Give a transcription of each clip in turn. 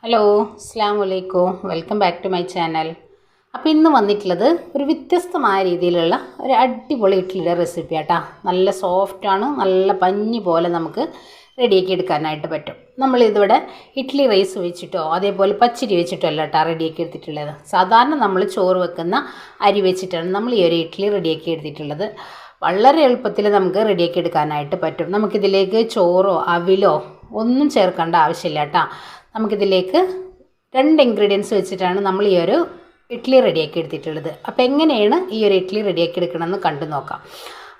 Hello അസ്സലാമു അലൈക്കും welcome back to my channel. അപ്പോൾ ഇന്ന് വന്നിട്ടുള്ളത് ഒരു വ്യത്യസ്തമായ രീതിയിലുള്ള ഒരു അടിപൊളി ഇഡ്ഡലിയുടെ റെസിപ്പി ആട്ടാ. നല്ല സോഫ്റ്റാണ്, നല്ല പഞ്ഞി പോലെ നമുക്ക് റെഡിയാക്കി എടുക്കാനായിട്ട് പറ്റും. നമ്മളിതിവിടെ ഇഡ്ഡലി റൈസ് വെച്ചിട്ടോ അതേപോലെ പച്ചരി വെച്ചിട്ടോ അല്ല കേട്ടോ റെഡിയാക്കി എടുത്തിട്ടുള്ളത്. സാധാരണ നമ്മൾ ചോറ് വെക്കുന്ന അരി വെച്ചിട്ടാണ് നമ്മൾ ഈ ഒരു ഇഡ്ഡലി റെഡിയാക്കി എടുത്തിട്ടുള്ളത്. വളരെ എളുപ്പത്തിൽ നമുക്ക് റെഡിയാക്കി എടുക്കാനായിട്ട് പറ്റും. നമുക്കിതിലേക്ക് ചോറോ അവിലോ ഒന്നും ചേർക്കേണ്ട ആവശ്യമില്ല കേട്ടോ. നമുക്കിതിലേക്ക് 2 ഇൻഗ്രീഡിയൻസ് വെച്ചിട്ടാണ് നമ്മൾ ഈ ഒരു ഇഡ്ഡലി റെഡിയാക്കി എടുത്തിട്ടുള്ളത്. അപ്പോൾ എങ്ങനെയാണ് ഈ ഒരു ഇഡ്ഡലി റെഡിയാക്കി എടുക്കണമെന്ന് കണ്ടു നോക്കാം.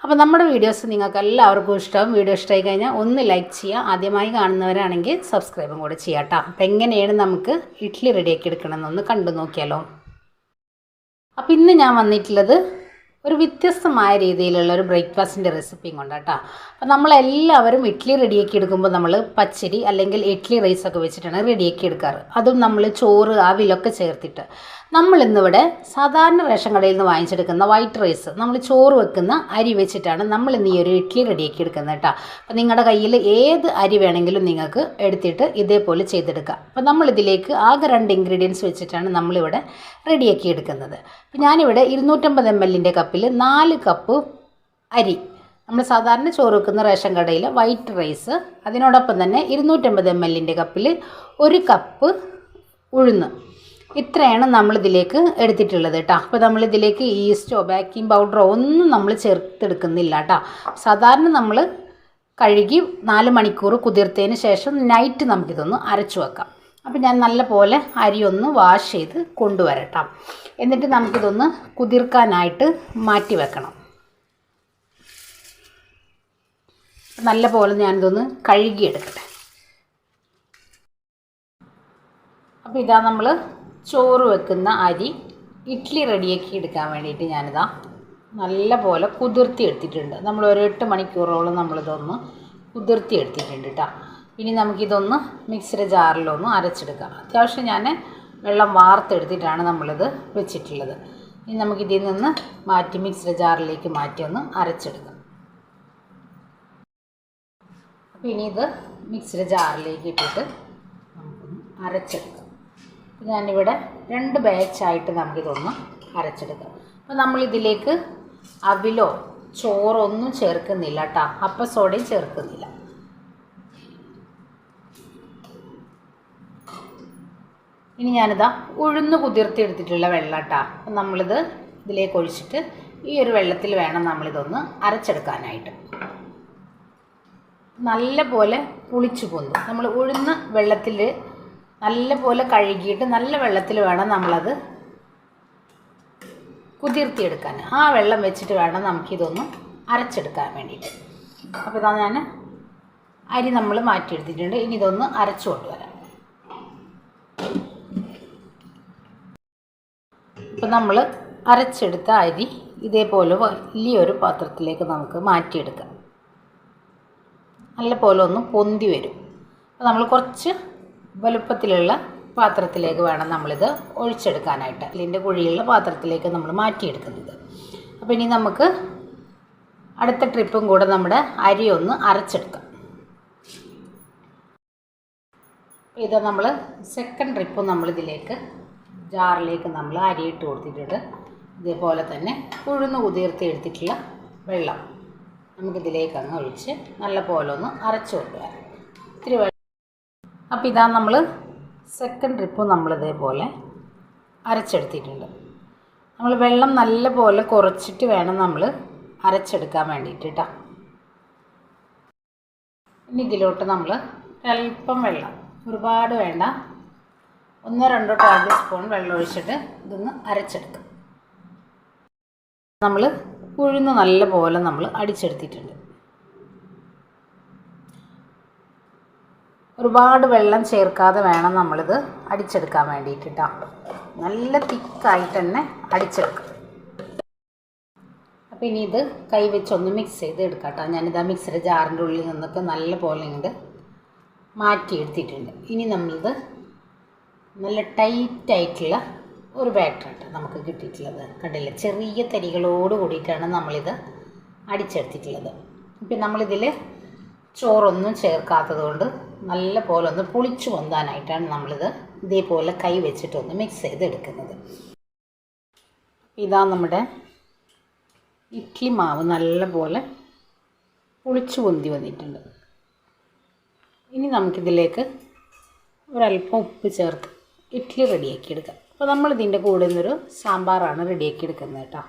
അപ്പോൾ നമ്മുടെ വീഡിയോസ് നിങ്ങൾക്ക് എല്ലാവർക്കും ഇഷ്ടമാവും. വീഡിയോ ഇഷ്ടമായി കഴിഞ്ഞാൽ ഒന്ന് ലൈക്ക് ചെയ്യുക, ആദ്യമായി കാണുന്നവരാണെങ്കിൽ സബ്സ്ക്രൈബും കൂടെ ചെയ്യാം കേട്ടോ. അപ്പോൾ എങ്ങനെയാണ് നമുക്ക് ഇഡ്ഡലി റെഡിയാക്കി എടുക്കണമെന്നൊന്ന് കണ്ടു നോക്കിയാലോ. അപ്പോൾ ഇന്ന് ഞാൻ വന്നിട്ടുള്ളത് ഒരു വ്യത്യസ്തമായ രീതിയിലുള്ള ഒരു ബ്രേക്ക്ഫാസ്റ്റിൻ്റെ റെസിപ്പിയും കൊണ്ട് കേട്ടോ. അപ്പോൾ നമ്മളെല്ലാവരും ഇഡ്ഡലി റെഡിയാക്കി എടുക്കുമ്പോൾ നമ്മൾ പച്ചരി അല്ലെങ്കിൽ ഇഡ്ഡലി റൈസൊക്കെ വെച്ചിട്ടാണ് റെഡിയാക്കി എടുക്കാറ്. അതും നമ്മൾ ചോറ് അവിലൊക്കെ ചേർത്തിട്ട്. നമ്മളിന്നിവിടെ സാധാരണ റേഷൻ കടയിൽ നിന്ന് വാങ്ങിച്ചെടുക്കുന്ന വൈറ്റ് റൈസ്, നമ്മൾ ചോറ് വെക്കുന്ന അരി വെച്ചിട്ടാണ് നമ്മളിന്ന് ഈ ഒരു ഇഡ്ഡലി റെഡിയാക്കി എടുക്കുന്നത് കേട്ടോ. അപ്പോൾ നിങ്ങളുടെ കയ്യിൽ ഏത് അരി വേണമെങ്കിലും നിങ്ങൾക്ക് എടുത്തിട്ട് ഇതേപോലെ ചെയ്തെടുക്കാം. അപ്പോൾ നമ്മളിതിലേക്ക് ആകെ 2 ഇൻഗ്രീഡിയൻസ് വെച്ചിട്ടാണ് നമ്മളിവിടെ റെഡിയാക്കി എടുക്കുന്നത്. അപ്പോൾ ഞാനിവിടെ 250 ml കപ്പിൽ 4 കപ്പ് അരി, നമ്മൾ സാധാരണ ചോറ് വെക്കുന്ന റേഷൻ കടയിൽ വൈറ്റ് റൈസ്, അതിനോടൊപ്പം തന്നെ 250 ml കപ്പിൽ 1 കപ്പ് ഉഴുന്ന്, ഇത്രയാണ് നമ്മളിതിലേക്ക് എടുത്തിട്ടുള്ളത് കേട്ടോ. അപ്പോൾ നമ്മളിതിലേക്ക് ഈസ്റ്റോ ബേക്കിംഗ് പൗഡറോ ഒന്നും നമ്മൾ ചേർത്തെടുക്കുന്നില്ല കേട്ടോ. സാധാരണ നമ്മൾ കഴുകി 4 മണിക്കൂർ കുതിർത്തതിന് ശേഷം നൈറ്റ് നമുക്കിതൊന്ന് അരച്ചു വെക്കാം. അപ്പോൾ ഞാൻ നല്ല പോലെ അരി ഒന്ന് വാഷ് ചെയ്ത് കൊണ്ടുവരട്ടാം. എന്നിട്ട് നമുക്കിതൊന്ന് കുതിർക്കാനായിട്ട് മാറ്റി വെക്കണം. നല്ല പോലെ ഞാനിതൊന്ന് കഴുകിയെടുക്കട്ടെ. അപ്പോൾ ഇതാ നമ്മൾ ചോറ് വെക്കുന്ന അരി ഇഡ്ഡലി റെഡിയാക്കി എടുക്കാൻ വേണ്ടിയിട്ട് ഞാനിതാ നല്ല പോലെ കുതിർത്തി എടുത്തിട്ടുണ്ട്. നമ്മൾ ഒരു 8 മണിക്കൂറോളം നമ്മളിതൊന്ന് കുതിർത്തി എടുത്തിട്ടുണ്ട് കേട്ടോ. ഇനി നമുക്കിതൊന്ന് മിക്സിയുടെ ജാറിലൊന്ന് അരച്ചെടുക്കാം. അത്യാവശ്യം ഞാൻ വെള്ളം വാർത്തെടുത്തിട്ടാണ് നമ്മളിത് വെച്ചിട്ടുള്ളത്. ഇനി നമുക്കിതിൽ നിന്ന് മാറ്റി മിക്സിയുടെ ജാറിലേക്ക് മാറ്റി ഒന്ന് അരച്ചെടുക്കാം. അപ്പോൾ ഇനി ഇത് മിക്സിയുടെ ജാറിലേക്ക് ഇട്ടിട്ട് നമുക്കൊന്ന് അരച്ചെടുക്കാം. ഞാനിവിടെ 2 ബാച്ചായിട്ട് നമുക്കിതൊന്ന് അരച്ചെടുക്കാം. അപ്പോൾ നമ്മളിതിലേക്ക് അവിലോ ചോറോ ഒന്നും ചേർക്കുന്നില്ല കേട്ടോ, അപ്പം സോഡയും ചേർക്കുന്നില്ല. ഇനി ഞാനിതാ ഉഴുന്ന് കുതിർത്തി എടുത്തിട്ടുള്ള വെള്ളം കേട്ടോ. അപ്പം നമ്മളിത് ഇതിലേക്ക് ഒഴിച്ചിട്ട് ഈ ഒരു വെള്ളത്തിൽ വേണം നമ്മളിതൊന്ന് അരച്ചെടുക്കാനായിട്ട്. നല്ല പോലെ പുളിച്ചു പൊന്തും. നമ്മൾ ഉഴുന്ന് വെള്ളത്തിൽ നല്ല പോലെ കഴുകിയിട്ട് നല്ല വെള്ളത്തിൽ വേണം നമ്മളത് കുതിർത്തിയെടുക്കാൻ. ആ വെള്ളം വെച്ചിട്ട് വേണം നമുക്കിതൊന്ന് അരച്ചെടുക്കാൻ വേണ്ടിയിട്ട്. അപ്പോൾ ഇതാ ഞാൻ അരി നമ്മൾ മാറ്റിയെടുത്തിട്ടുണ്ട്. ഇനി ഇതൊന്ന് അരച്ചു കൊണ്ടുവരാം. അപ്പോൾ നമ്മൾ അരച്ചെടുത്ത അരി ഇതേപോലെ വലിയൊരു പാത്രത്തിലേക്ക് നമുക്ക് മാറ്റിയെടുക്കാം. നല്ല പോലെ ഒന്ന് പൊന്തി വരും. അപ്പോൾ നമ്മൾ കുറച്ച് വലുപ്പത്തിലുള്ള പാത്രത്തിലേക്ക് വേണം നമ്മളിത് ഒഴിച്ചെടുക്കാനായിട്ട്. ഇതിൻ്റെ കുഴിയുള്ള പാത്രത്തിലേക്ക് നമ്മൾ മാറ്റിയെടുക്കുന്നത്. അപ്പോൾ ഇനി നമുക്ക് അടുത്ത ട്രിപ്പും കൂടെ നമ്മുടെ അരി ഒന്ന് അരച്ചെടുക്കാം. ഇത് നമ്മൾ സെക്കൻഡ് ട്രിപ്പും നമ്മളിതിലേക്ക് ജാറിലേക്ക് നമ്മൾ അരിയിട്ട് കൊടുത്തിട്ടുണ്ട്. ഇതേപോലെ തന്നെ ഉഴുന്ന് കുതിർത്തി എടുത്തിട്ടുള്ള വെള്ളം നമുക്കിതിലേക്ക് അങ്ങ് ഒഴിച്ച് നല്ല പോലെ ഒന്ന് അരച്ചു കൊണ്ടുവരാം. ഇത്തിരി വെള്ളം. അപ്പോൾ ഇതാ നമ്മൾ സെക്കൻഡ് ട്രിപ്പ് നമ്മളിതേപോലെ അരച്ചെടുത്തിട്ടുണ്ട്. നമ്മൾ വെള്ളം നല്ല പോലെ കുറച്ചിട്ട് വേണം നമ്മൾ അരച്ചെടുക്കാൻ വേണ്ടിയിട്ട് കേട്ടോ. ഇനി ഇതിലോട്ട് നമ്മൾ അല്പം വെള്ളം, ഒരുപാട് വേണ്ട, 1-2 ടേബിൾ സ്പൂൺ വെള്ളം ഒഴിച്ചിട്ട് ഇതൊന്ന് അരച്ചെടുക്കാം. നമ്മൾ ഉഴുന്ന് നല്ല പോലെ നമ്മൾ അടിച്ചെടുത്തിട്ടുണ്ട്. ഒരുപാട് വെള്ളം ചേർക്കാതെ വേണം നമ്മളിത് അടിച്ചെടുക്കാൻ വേണ്ടിയിട്ട് കേട്ടോ. നല്ല തിക്കായിട്ട് തന്നെ അടിച്ചെടുക്കാം. അപ്പോൾ ഇനി ഇത് കൈ വെച്ചൊന്ന് മിക്സ് ചെയ്ത് എടുക്കാം കേട്ടോ. ഞാനിതാ മിക്സിയുടെ ജാറിൻ്റെ ഉള്ളിൽ നിന്നൊക്കെ നല്ല പോലെ ഇങ്ങോട്ട് മാറ്റിയെടുത്തിട്ടുണ്ട്. ഇനി നമ്മളിത് നല്ല ടൈറ്റായിട്ടുള്ള ഒരു ബാറ്റർ കേട്ടോ നമുക്ക് കിട്ടിയിട്ടുള്ളത്. കണ്ടില്ല, ചെറിയ തരികളോട് കൂടിയിട്ടാണ് നമ്മളിത് അടിച്ചെടുത്തിട്ടുള്ളത്. ഇപ്പം നമ്മളിതിൽ ചോറൊന്നും ചേർക്കാത്തത് കൊണ്ട് നല്ല പോലെ ഒന്ന് പുളിച്ചു പൊന്താനായിട്ടാണ് നമ്മളിത് ഇതേപോലെ കൈ വെച്ചിട്ടൊന്ന് മിക്സ് ചെയ്തെടുക്കുന്നത്. ഇതാ നമ്മുടെ ഇഡ്ഡലി മാവ് നല്ല പോലെ പുളിച്ചു പൊന്തി വന്നിട്ടുണ്ട്. ഇനി നമുക്കിതിലേക്ക് ഒരല്പം ഉപ്പ് ചേർത്ത് ഇഡ്ഡലി റെഡിയാക്കി എടുക്കാം. അപ്പോൾ നമ്മളിതിൻ്റെ കൂടെ നിന്നൊരു സാമ്പാറാണ് റെഡിയാക്കി എടുക്കുന്നത് കേട്ടോ.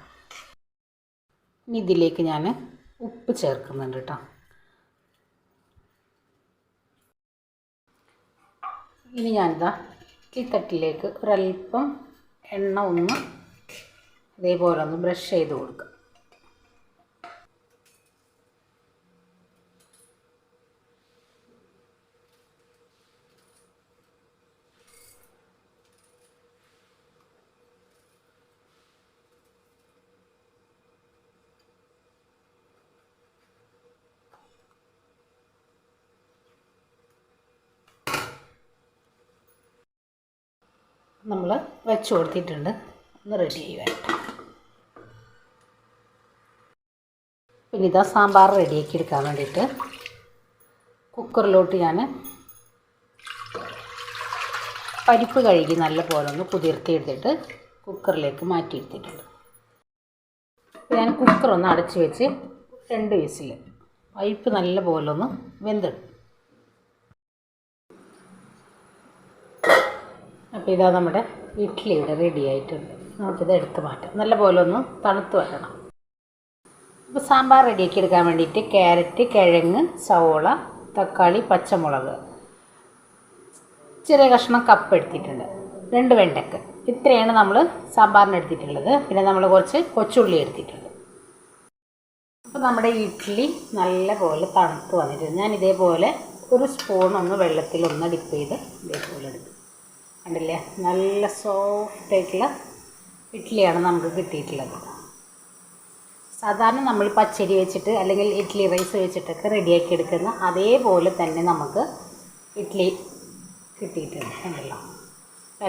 ഇനി ഇതിലേക്ക് ഞാൻ ഉപ്പ് ചേർക്കുന്നുണ്ട് കേട്ടോ. ഇനി ഞാനിതാ ഈ തട്ടിലേക്ക് ഒരല്പം എണ്ണ ഒന്ന് അതേപോലെ ഒന്ന് ബ്രഷ് ചെയ്ത് കൊടുക്കുക. നമ്മൾ വെച്ച് കൊടുത്തിട്ടുണ്ട്, ഒന്ന് റെഡി ചെയ്യുവാൻ. പിന്നെ ഇതാ സാമ്പാർ റെഡിയാക്കി എടുക്കാൻ വേണ്ടിയിട്ട് കുക്കറിലോട്ട് ഞാൻ പരിപ്പ് കഴുകി നല്ല പോലെ ഒന്ന് കുതിർത്തി എടുത്തിട്ട് കുക്കറിലേക്ക് മാറ്റിയെടുത്തിട്ടുണ്ട്. ഞാൻ കുക്കറൊന്ന് അടച്ച് വെച്ച് 2 വിസിൽ പരിപ്പ് നല്ല പോലെ ഒന്ന് വെന്തെടുക്കും. അപ്പോൾ ഇതാ നമ്മുടെ ഇഡ്ഡലി ഇവിടെ റെഡി ആയിട്ടുണ്ട്. നമുക്കിത് എടുത്ത് മാറ്റാം. നല്ല പോലെ ഒന്ന് തണുത്ത് വരണം. അപ്പോൾ സാമ്പാർ റെഡിയാക്കി എടുക്കാൻ വേണ്ടിയിട്ട് ക്യാരറ്റ്, കിഴങ്ങ്, സവോള, തക്കാളി, പച്ചമുളക്, ചെറിയ കഷ്ണം കപ്പ് എടുത്തിട്ടുണ്ട്, 2 വെണ്ടയ്ക്ക, ഇത്രയാണ് നമ്മൾ സാമ്പാറിന് എടുത്തിട്ടുള്ളത്. പിന്നെ നമ്മൾ കുറച്ച് കൊച്ചുള്ളി എടുത്തിട്ടുണ്ട്. അപ്പോൾ നമ്മുടെ ഇഡ്ഡലി നല്ല പോലെ തണുത്ത് വന്നിട്ടുണ്ട്. ഞാൻ ഇതേപോലെ ഒരു സ്പൂൺ ഒന്ന് വെള്ളത്തിലൊന്ന് ഡിപ്പ് ചെയ്ത് ഇതേപോലെ എടുക്കും. കണ്ടില്ലേ, നല്ല സോഫ്റ്റായിട്ടുള്ള ഇഡ്ഡലിയാണ് നമുക്ക് കിട്ടിയിട്ടുള്ളത്. സാധാരണ നമ്മൾ പച്ചരി വെച്ചിട്ട് അല്ലെങ്കിൽ ഇഡ്ഡലി റൈസ് വെച്ചിട്ടൊക്കെ റെഡിയാക്കി എടുക്കുന്ന അതേപോലെ തന്നെ നമുക്ക് ഇഡ്ഡലി കിട്ടിയിട്ടുണ്ട്. കണ്ടല്ലോ,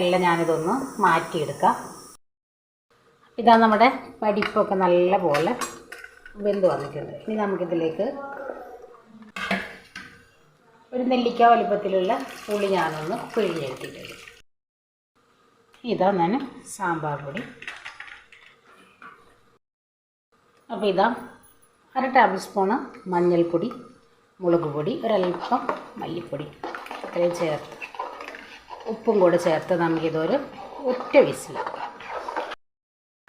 എല്ലാം ഞാനിതൊന്ന് മാറ്റിയെടുക്കാം. ഇതാ നമ്മുടെ പരിപ്പൊക്കെ നല്ല പോലെ വെന്ത് വന്നിട്ടുണ്ട്. ഇനി നമുക്കിതിലേക്ക് ഒരു നെല്ലിക്ക വലുപ്പത്തിലുള്ള പുളി ഞാനൊന്ന് പിഴിഞ്ഞെടുത്തിട്ടുണ്ട്. ഇതാ ഞാൻ സാമ്പാർ പൊടി. അപ്പോൾ ഇതാ 1/2 ടേബിൾ സ്പൂണ് മഞ്ഞൾപ്പൊടി, മുളക് പൊടി, ഒരല്പം മല്ലിപ്പൊടി, ഇത്രയും ചേർത്ത് ഉപ്പും കൂടെ ചേർത്ത് നമുക്കിതൊരു ഒറ്റ വിസിൽ.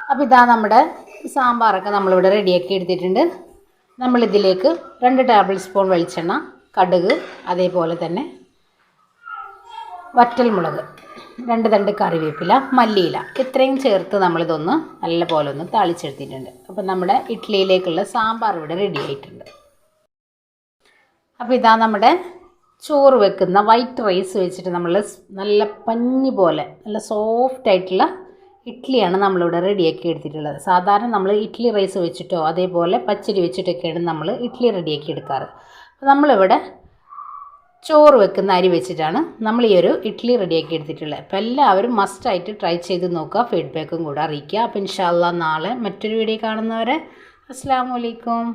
അപ്പോൾ ഇതാ നമ്മുടെ സാമ്പാറൊക്കെ നമ്മളിവിടെ റെഡിയാക്കി എടുത്തിട്ടുണ്ട്. നമ്മളിതിലേക്ക് 2 ടേബിൾ സ്പൂൺ വെളിച്ചെണ്ണ, കടുക്, അതേപോലെ തന്നെ വറ്റൽമുളക്, 2 തണ്ട് കറിവേപ്പില, മല്ലിയില, ഇത്രയും ചേർത്ത് നമ്മളിതൊന്ന് നല്ല പോലെ ഒന്ന് താളിച്ചെടുത്തിട്ടുണ്ട്. അപ്പോൾ നമ്മുടെ ഇഡ്ഡലിയിലേക്കുള്ള സാമ്പാർ ഇവിടെ റെഡി ആയിട്ടുണ്ട്. അപ്പോൾ ഇതാ നമ്മുടെ ചോറ് വെക്കുന്ന വൈറ്റ് റൈസ് വെച്ചിട്ട് നമ്മൾ നല്ല പഞ്ഞി പോലെ നല്ല സോഫ്റ്റ് ആയിട്ടുള്ള ഇഡ്ഡലിയാണ് നമ്മളിവിടെ റെഡിയാക്കി എടുത്തിട്ടുള്ളത്. സാധാരണ നമ്മൾ ഇഡ്ഡലി റൈസ് വെച്ചിട്ടോ അതേപോലെ പച്ചരി വെച്ചിട്ടൊക്കെയാണ് നമ്മൾ ഇഡ്ഡലി റെഡിയാക്കി എടുക്കാറ്. അപ്പോൾ നമ്മളിവിടെ ചോറ് വെക്കുന്ന അരി വെച്ചിട്ടാണ് നമ്മൾ ഈ ഒരു ഇഡ്ഡലി റെഡിയാക്കി എടുത്തിട്ടുള്ളത്. അപ്പോൾ എല്ലാവരും മസ്റ്റായിട്ട് ട്രൈ ചെയ്ത് നോക്കുക, ഫീഡ്ബാക്കും കൂടെ അറിയിക്കുക. അപ്പോൾ ഇൻഷാ അല്ലാഹ് നാളെ മറ്റൊരു വീഡിയോ കാണുന്നവരെ അസ്സലാമു അലൈക്കും.